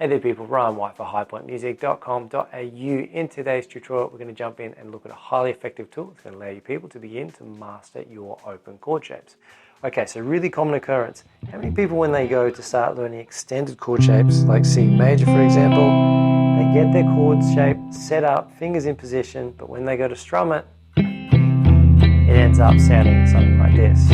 Hey there people, Ryan White for highpointmusic.com.au. In today's tutorial we're going to jump in and look at a highly effective tool that's going to allow you people to begin to master your open chord shapes. Okay, so really common occurrence. How many people when they go to start learning extended chord shapes like C major for example, they get their chord shape set up, fingers in position, but when they go to strum it, it ends up sounding something like this.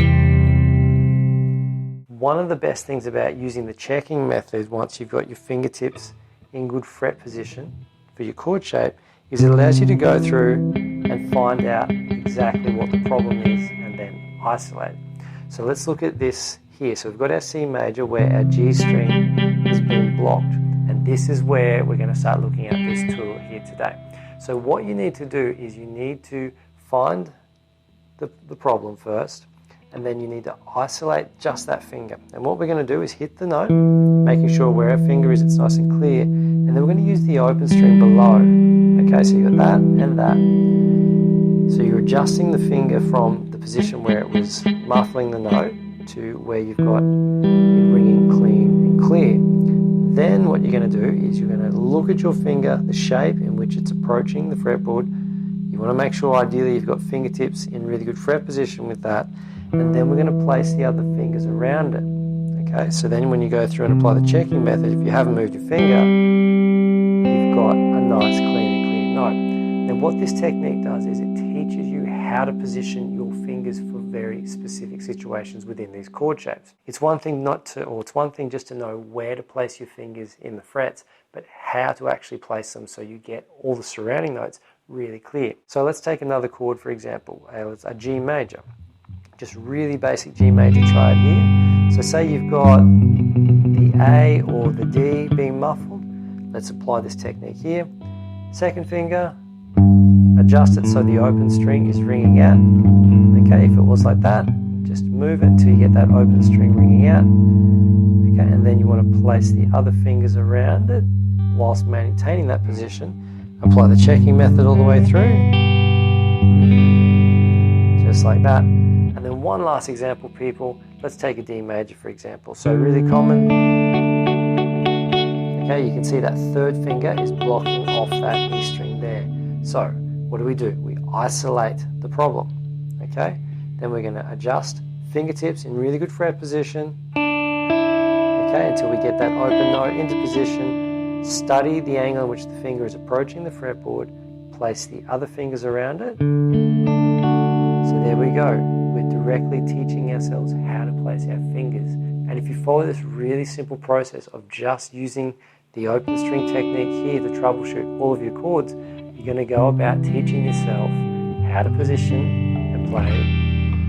One of the best things about using the checking method once you've got your fingertips in good fret position for your chord shape is it allows you to go through and find out exactly what the problem is and then isolate. So let's look at this here. So we've got our C major where our G string has been blocked, and this is where we're going to start looking at this tool here today. So what you need to do is you need to find the problem first, and then you need to isolate just that finger. And what we're going to do is hit the note, making sure where our finger is, it's nice and clear, and then we're going to use the open string below. Okay, so you've got that and that. So you're adjusting the finger from the position where it was muffling the note to where you've got it ringing clean and clear. Then what you're going to do is you're going to look at your finger, the shape in which it's approaching the fretboard. You want to make sure ideally you've got fingertips in really good fret position with that. And then we're going to place the other fingers around it. Okay, so then when you go through and apply the checking method, if you haven't moved your finger, you've got a nice clean and clear note. Then what this technique does is it teaches you how to position your fingers for very specific situations within these chord shapes. It's one thing it's one thing just to know where to place your fingers in the frets, but how to actually place them so you get all the surrounding notes really clear. So let's take another chord for example, a G major. Just really basic G major triad here. So say you've got the A or the D being muffled. Let's apply this technique here. Second finger, adjust it so the open string is ringing out. Okay, if it was like that, just move it until you get that open string ringing out. Okay, and then you want to place the other fingers around it whilst maintaining that position. Apply the checking method all the way through. Just like that. And then one last example, people. Let's take a D major, for example. So really common. Okay, you can see that third finger is blocking off that E string there. So what do? We isolate the problem. Okay, then we're going to adjust fingertips in really good fret position. Okay, until we get that open note into position. Study the angle in which the finger is approaching the fretboard. Place the other fingers around it. So there we go. We're directly teaching ourselves how to place our fingers. And if you follow this really simple process of just using the open string technique here to troubleshoot all of your chords, you're going to go about teaching yourself how to position and play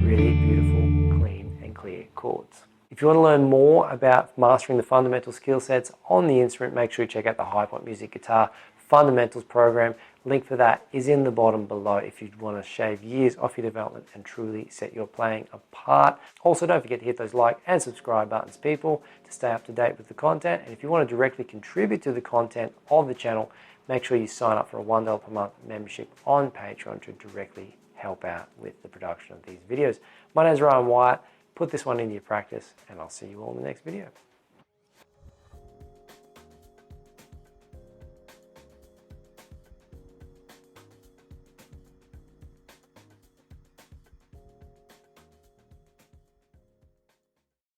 really beautiful, clean and clear chords. If you want to learn more about mastering the fundamental skill sets on the instrument, make sure you check out the High Point Music Guitar Fundamentals program. Link for that is in the bottom below if you want to shave years off your development and truly set your playing apart. Also, don't forget to hit those like and subscribe buttons, people, to stay up to date with the content. And if you want to directly contribute to the content of the channel, make sure you sign up for a $1 per month membership on Patreon to directly help out with the production of these videos. My name is Ryan White. Put this one into your practice, and I'll see you all in the next video.